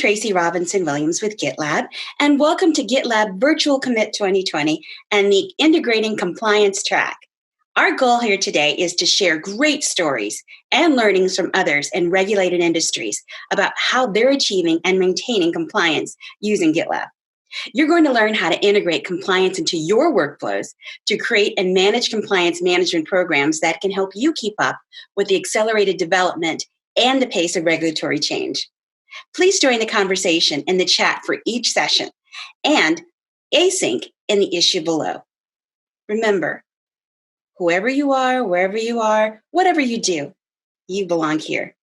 Traci Robinson Williams with GitLab, and welcome to GitLab Virtual Commit 2020 and the Integrating Compliance track. Our goal here today is to share great stories and learnings from others in regulated industries about how they're achieving and maintaining compliance using GitLab. You're going to learn how to integrate compliance into your workflows to create and manage compliance management programs that can help you keep up with the accelerated development and the pace of regulatory change. Please join the conversation in the chat for each session and async in the issue below. Remember, whoever you are, wherever you are, whatever you do, you belong here.